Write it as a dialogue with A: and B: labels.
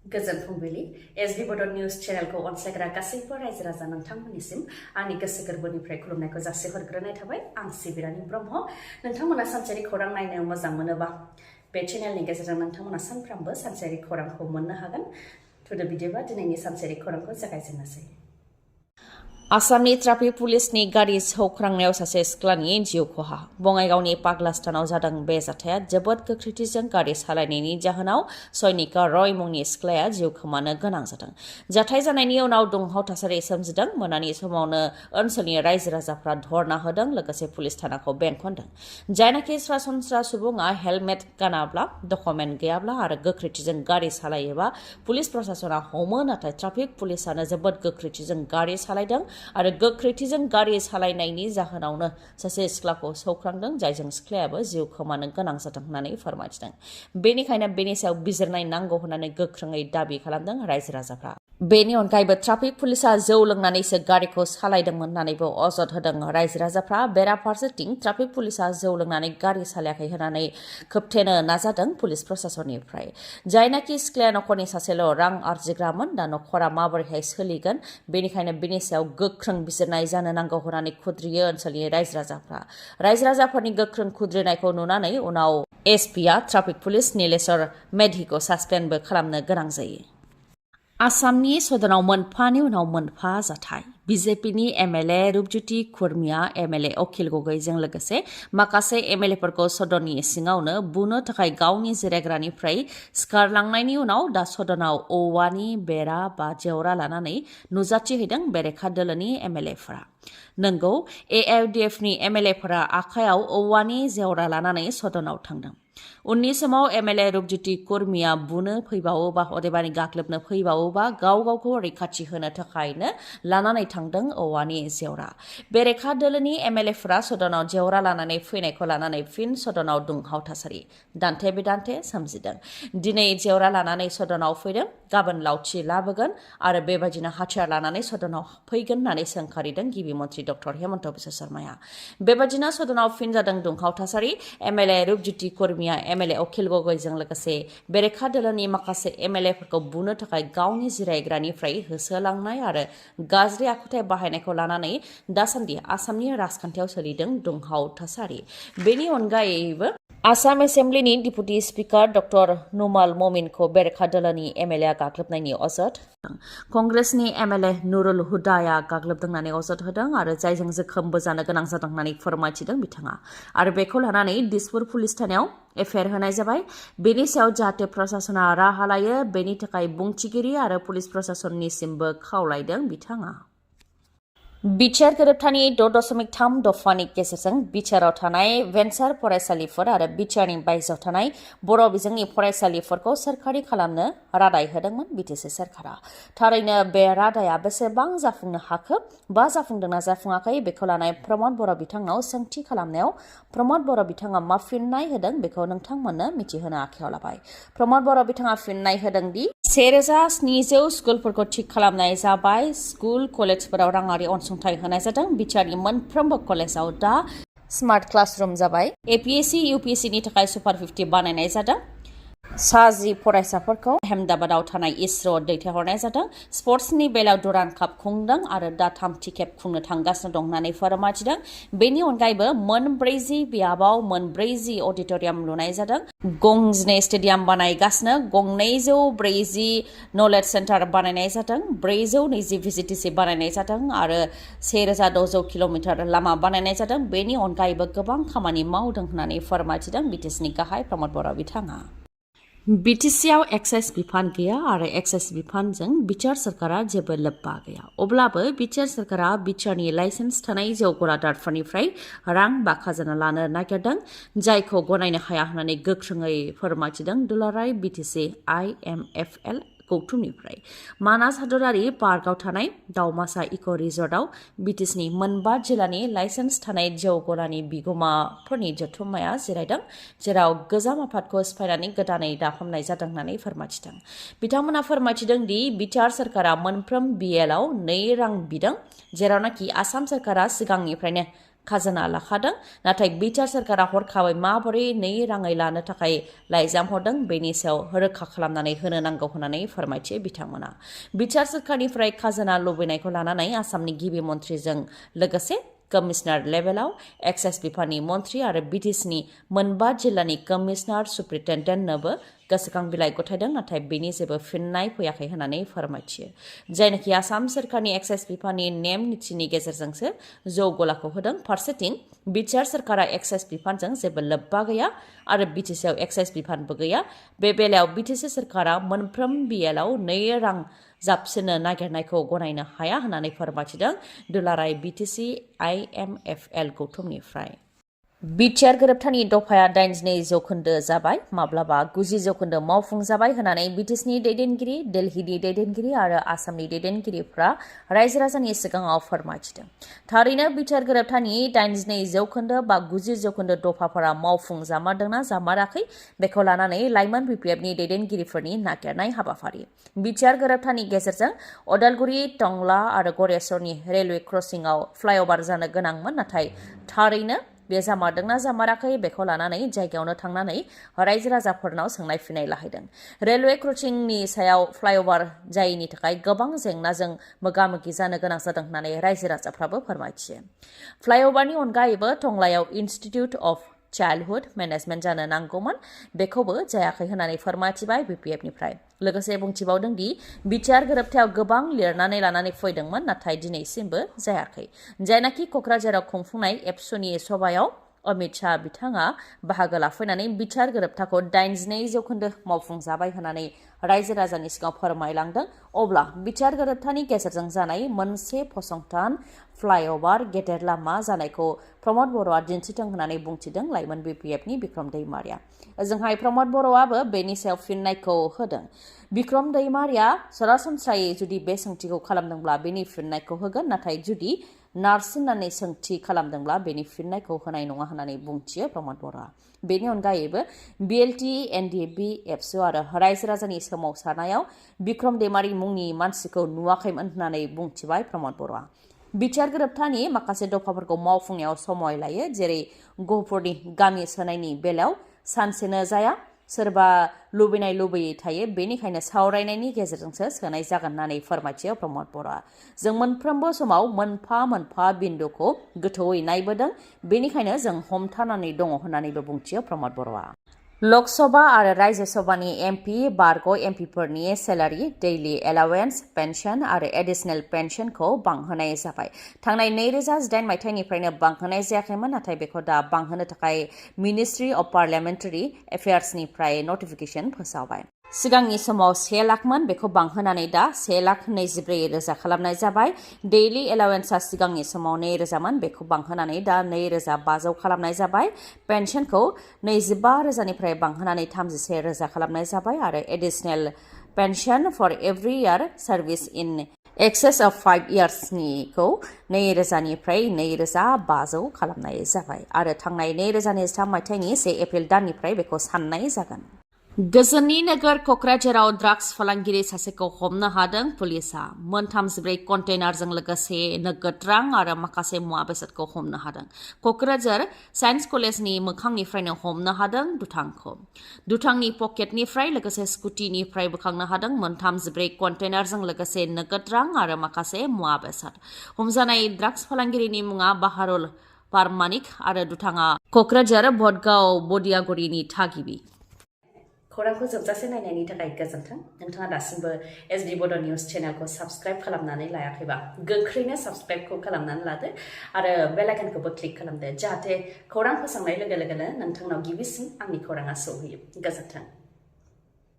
A: गोजोन फुंबिलि एसबी बड निउज चेनेलखौ अनसायग्रा गासैबो रायजो राजा नोंथांमोननिसिम आंनि गोसो गोरबोनिफ्राय खुलुमनायखौ जासिहरग्रोनाय थाबाय आं सिबि रानि ब्रह्म नोंथांमोना सानसेयारि खौरां नायनो मोजां मोनोबा बे चेनेलनि गेजेरजों नोंथांमोना सानफ्रामबो सानसेयारि खौरांखौ मोननो हागोन थुदो बिदिबा दिनैनि सानसेयारि खौरांखौ जागायजेननोसै आसामनि ट्राफिक पुलिसनि गारि सौख्रांनायाव सासे सिख्लानि जिउ खहा बङाइगावनि पागलास्तानाव जादों बे जाथाया जोबोद गोख्रैथिजों गारि सालायनायनि जाहोनाव सैनिका रय मुंनि सिख्लाया जिउ खोमानो गोनां जादों जाथाय जानायनि उनाव दुंहाव थासारि सोमजिदों मोनानि समावनो ओनसोलनि रायजो राजाफ्रा धरना होदों लोगोसे पुलिस थानाखौ बेंखनदों जायनाखि सरासनस्रा सुबुङा हेलमेट गानाब्ला डकुमेन्ट गैयाब्ला आरो गोख्रैथिजों गारि सालायोबा पुलिस प्रशासना हमो नाथाय ट्राफिक पुलिसानो जोबोद गोख्रैथिजों गारि सालायदों आरो गोख्रैथिजों गारि सालायनायनि जाहोनावनो सासे सिख्लाखौ सौख्रांदों जायजों सिख्लायाबो जिउ खोमानो गोनां जादों होननानै फोरमायथिदों बेनिखायनो बेनि सायाव बिजिरनाय नांगौ होननानै गोख्रोङै दाबि खालामदों रायजो राजाफ्रा बेनि अनगायैबो ट्राफिक पुलिसा जौ लोंनानैसो गारिखौ सालायदोंमोन होननानैबो अजद होदों रायजो राजाफ्रा बेराफारसेथिं ट्राफिक पुलिसा जौ लोंनानै गारि सालायाखै होननानै खोबथेनो नाजादों पुलिस प्रशासननिफ्राय जायनाखि सिख्लाया नखरनि सासेल' रां आरजिग्रामोन दा नखरा माबोरैहाय सोलिगोन बेनिखायनो बेनि सायाव गोख्रों बिजिरनाय जानो नांगौ होननानै खुद्रियो ओनसोलनि रायजो राजाफोरनि गोख्रों खुद्रिनायखौ नुनानै उनाव एसपिआ ट्राफिक पुलिस नीलेश्वर मेधिखौ सासपेन्डबो खालामनो गोनां जायो आसामनि सदनाव मोनफानि उनाव मोनफा जाथाय बिजेपिनि एमएलए रुपज्योति खुरमिया एमएलए अखिल गगैजों लोगोसे माखासे एमएलएफोरखौ सदननि सिङावनो बुनो थाखाय गावनि जिरायग्रानिफ्राय सिखारलांनायनि उनाव दा सदनाव औवानि बेरा बा जेवरा लानानै नुजाथिहैदों बेरेखा दोलोनि एमएलएफोरा नंगौ एआइडिएफनि एमएलएफोरा आखायाव औवानि जेवरा लानानै सदनाव थांदों उननि समाव एमएलए रुपज्योति खुरमिया बुनो फैबावोबा अदेबानि गाग्लोबनो फैबावोबा गावखौ रैखाथि होनो थाखायनो लानानै थांदों औवानि जेवरा बेरेखा दोलोनि एमएलएफोरा सदनाव जेवरा लानानै फैनायखौ लानानै फिन सदनाव दुंहाव थासारि दान्थे बिदान्थे सोमजिदों दिनै जेवरा लानानै सदनाव फैदों गाबोन लावथि लाबोगोन आरो बेबायदिनो हाथियार लानानै सदनाव फैगोन होननानै सोंखारिदों गिबि मन्त्रि डक्टर हेमन्त बिश्व शर्माया बेबायदिनो सदनाव फिन जादों दुंहाव थासारि एमएलए रुपज्योति खुरमिया एमएलए अखिल गगैजों लोगोसे बेरेखा दोलोनि माखासे एमएलएफोरखौ बुनो थाखाय गावनि जिरायग्रानिफ्राय होसोलांनाय आरो गाज्रि आखुथाय बाहायनायखौ लानानै दासान्दि आसामनि राजखान्थियाव सोलिदों दुंहाव थासारि बेनि अनगायैबो आसाम एसेम्ब्लिनि डिपुटि स्पिकार डक्टर नुमाल ममिनखौ बेरेखा दोलोनि एमएलएआ गाग्लोबनायनि अजद कंग्रेसनि एमएलए नुरुल हुदाया गाग्लोबदों होननानै अजद होदों आरो जायजों जोखोमबो जानो गोनां जादों होननानै फोरमायथिदों बिथाङा आरो बेखौ लानानै दिसपुर पुलिस थानायाव एफआइआर होनाय जाबाय बेनि सायाव जाहाथे प्रशासना राहा लायो बेनि थाखाय बुंथिगिरि आरो पुलिस प्रशासननिसिमबो खावलायदों बिथाङा बिटिआर गोरोबथानि 6.3 दफानि गेजेरजों बिटिआरआव थानाय भेन्सार फरायसालिफोर आरो बिटिआरनि बायजोआव थानाय बर' बिजोंनि फरायसालिफोरखौ सोरखारि खालामनो रादाय होदोंमोन बिटिसि सोरखारा थारैनो बे रादाया बेसेबां जाफुंनो हाखो बा जाफुंदोंना जाफुङाखै बेखौ लानाय प्रमद बर' बिथांनाव सोंथि खालामनायाव प्रमद बर' बिथाङा मा फिननाय होदों बेखौ नोंथांमोननो मिथिहोनो आखायाव लाबाय प्रमद बर' बिथाङा फिननाय होदों दि 1700 स्कुलफोरखौ थिक खालामनाय जाबाय स्कुल कलेजफोराव राङारि अनसुंथाइ होनाय जादों बिटिआरनि मोनफ्रोमबो कलेजाव दा स्मार्ट क्लासरुम जाबाय एपीएससी यूपीएससीनि थाखाय सुपार 50 बानायनाय जादों 10 फरायसाफोरखौ अहमदाबादाव थानाय इसरो दैथायहरनाय जादों स्पर्ट्सनि बेलायाव दुरान काप खुंदों आरो दा 3थि खेब खुंनो थांगासिनो दं होननानै फोरमायथिदों बेनि अनगायैबो 40 बियाबाव 40 अडिटोरियाम लुनाय जादों 2 स्टेडियाम बानायगासिनो 240 नलेज सेन्टार बानायनाय जादों 420 भिजिटिसि बानायनाय जादों आरो 1600 किल'मिटार लामा बानायनाय जादों बेनि अनगायैबो गोबां खामानि मावदों होननानै फोरमायथिदों बिटिसिनि गाहाय प्रमद बर' बिथाङा बिटिसिआव एक्साइज बिफान गैया आरो एक्साइज बिफानजों बिटिआर सरकारा जेबो लोब्बा गैया अब्लाबो बिटिआर सरकारा बिटिआरनि लाइसेन्स थानाय जौ गलादारफोरनिफ्राय रां बा खाजोना लानो नागिरदों जायखौ गनायनो हाया होननानै गोख्रोङै फोरमायथिदों दुलाराय बिटिसि आइएमएफएल गौथुमनिफ्राय मानास हादरारि पार्कआव थानाय दावमासा इक' रिजर्टआव बिटिसिनि 5 जिल्लानि लाइसेन्स थानाय जौ गलानि बिगोमाफोरनि जथुम्माया जिरायदों जेराव गोजाम आफादखौ सिफायनानै गोदानै दाफामनाय जादों होननानै फोरमायथिदों बिथांमोना फोरमायथिदों दि बिटिआर सरकारा मोनफ्रोम बिएलआव 2 रां बिदों जेरावनाखि आसाम सरकारा सिगांनिफ्रायनो खाजोना लाखादों नाथाय BTR सरकारा हरखाबै माबोरै 2 राङै लानो थाखाय लाइजाम हरदों बेनि सायाव रोखा खालामनानै होनो नांगौ होननानै फोरमायथियो बिथांमोना BTR सरकारनिफ्राय खाजोना लुबैनायखौ लानानै आसामनि गिबि मन्थ्रिजों लोगोसे कमिशनार लेभेलाव एक्साइज बिफाननि मन्थ्रि आरो BTCनि मोनबा जिल्लानि कमिशनार सुप्रिटेन्डेन्टनोबो गोसोखां बिलाइ गथायदों नाथाय बेनि जेबो फिननाय फैयाखै होननानै फोरमायथियो जायनाखि आसाम सरकारनि एक्साइज बिफाननि नेम निथिनि गेजेरजोंसो जौ गलाखौ होदों फारसेथिं BTR सरकारा एक्साइज बिफानजों जेबो लोब्बा गैया आरो BTCआव एक्साइज बिफानबो गैया बे बेलायाव BTC सरकारा मोनफ्रोम BLआव 2 रां जाबसिननो नागिरनायखौ गनायनो हाया होननानै फोरमायथिदों दुलाराय BTC IMFL गौथुमनिफ्राय BTR गोरोबथानि दफाया 82 जौखोन्दो जाबाय माब्लाबा 90 जौखोन्दो मावफुं जाबाय होननानै BTCनि दैदेनगिरि दिल्लीनि दैदेनगिरि आरो आसामनि दैदेनगिरिफ्रा रायजो राजानि सिगाङाव फोरमायथिदों थारैनो BTR गोरोबथानि 82 जौखोन्दो बा 90 जौखोन्दो दफाफोरा मावफुं जामारदोंना जामाराखै बेखौ लानानै लाइमोन BPFनि दैदेनगिरिफोरनि नागिरनाय हाबाफारि BTR गोरोबथानि गेजेरजों अदालगुरि टंला आरो गरेस्वरनि रेलवे क्रसिंआव फ्लाइओभार जानो गोनांमोन नाथाय थारैनो बे जामारदोंना जामाराखै बेखौ लानानै जायगायावनो थांनानै रायजो राजाफोरनाव सोंनाय फिनाय लाहैदों रेलवे क्रसिंनि सायाव फ्लाइओभार जायैनि थाखाय गोबां जेंनाजों मोगा-मोगि जानो गोनां जादों होननानै रायजो राजाफ्राबो फोरमायथियो फ्लाइओभारनि अनगायैबो टंलायाव इनस्टिट्युट अफ चाइल्डहुड मेनेजमेन्ट जानो नांगौमोन बेखौबो जायाखै होननानै फोरमायथिबाय BPFनिफ्राय लोगोसे बुंथिबावदों दि BTR गोरोबथायाव गोबां लिरनानै लानानै फैदोंमोन नाथाय दिनैसिमबो जायाखै जायनाखि क'क्राझाराव खुंफुंनाय एबसुनि सभायाव अमित शाह बिथाङा बाहागो लाफैनानै BTR गोरोबथाखौ 82 जौखोन्दो मावफुंजाबाय होननानै रायजो राजानि सिगाङाव फोरमायलांदों अब्ला BTR गोरोबथानि गेजेरजों जानाय मोनसे फसंथान फ्लाइओभार गेदेर लामा जानायखौ प्रमद बर'आ दिन्थिथों होननानै बुंथिदों लाइमोन BPFनि बिक्रम दैमारिया ओजोंहाय प्रमद बर'आबो बेनि सायाव फिननायखौ होदों बिक्रम दैमारिया सरासनस्रायै जुदि बे सोंथिखौ खालामदोंब्ला बेनि फिननायखौ होगोन नाथाय जुदि नारसिननानै सोंथि खालामदोंब्ला बेनि फिननायखौ होनाय नङा होननानै बुंथियो प्रमद बर'आ बेनि अनगायैबो BLT NDB एबसु आरो रायजो राजानि सोमावसारनायाव बिक्रम दैमारि मुंनि मानसिखौ नुवाखैमोन होननानै बुंथिबाय प्रमद बर'आ BTR गोरोबथानि माखासे दफाफोरखौ मावफुंनायाव समय लायो जेरै गहपुरनि गामि सोनायनि बेलायाव सानसेनो जाया सोरबा लुबैयै थायो बेनिखायनो सावरायनायनि गेजेरजोंसो सोनाय जागोन होननानै फोरमायथियो प्रमद बर'आ जों मोनफ्रोमबो समाव मोनफा गोथौयै नायबोदों बेनिखायनो जों हमथानानै दङ होननानैबो बुंथियो प्रमद बर'आ लक सभा आरो राज्य सभानि MP बारग' MPफोरनि सेलारि डेइलि एलावेन्स पेन्सन आरो एडिशनेल पेन्सनखौ बांहोनाय जाबाय थांनाय 2018 मायथाइनिफ्रायनो बांहोनाय जायाखैमोन नाथाय बेखौ दा बांहोनो थाखाय मिनिस्ट्रि अफ पार्लियामेन्टारि एफेयार्सनिफ्राय नटिफिकेशन फोसावबाय सिगांनि समाव 1 लाखमोन बेखौ बांहोनानै दा 1,24,000 खालामनाय जाबाय डेइलि एलावेन्सआ सिगांनि समाव 2,000 मोन बेखौ बांहोनानै दा 2,500 खालामनाय जाबाय पेन्सनखौ 25,000निफ्राय बांहोनानै 31,000 खालामनाय जाबाय आरो additional pension for every year service in excess of 5 इयार्सनिखौ 2,000निफ्राय 2,500 खालामनाय जाबाय आरो थांनाय 2023 मायथाइनि 1 एप्रिल दाननिफ्राय बेखौ साननाय जागोन गोजोननि नोगोर क'क्राझाराव ड्राग्स फालांगिरि सासेखौ हमनो हादों पुलिसआ 34 कन्टेनारजों लोगोसे नोगोद रां आरो माखासे मुवा बेसादखौ हमनो हादों क'क्राझार साइन्स कलेजनि मोखांनिफ्रायनो हमनो हादों दुथांनि पकेटनिफ्राय लोगोसे स्कुटिनिफ्राय बोखांनो हादों 34 कन्टेनारजों लोगोसे नोगोद रां आरो माखासे मुवा बेसाद हमजानाय ड्राग्स फालांगिरिनि मुङा बाहारुल पारमानिक आरो दुथाङा क'क्राझार भटगाव बदियागुरिनि थागिबि खौरांखौ जोबजासे नायनायनि थाखाय गोजोन्थों नोंथाङा दासिमबो SD बड' निउस चेनेलखौ साबस्क्राइब खालामनानै लायाखैबा गोख्रैनो साबस्क्राइबखौ खालामनानै लादो आरो बेल आइकनखौबो क्लिक खालामदो जाहाथे खौरां फोसावनाय लोगो लोगोनो नोंथांनाव गिबिसिन आंनि खौराङा सौहैयो गोजोन्थों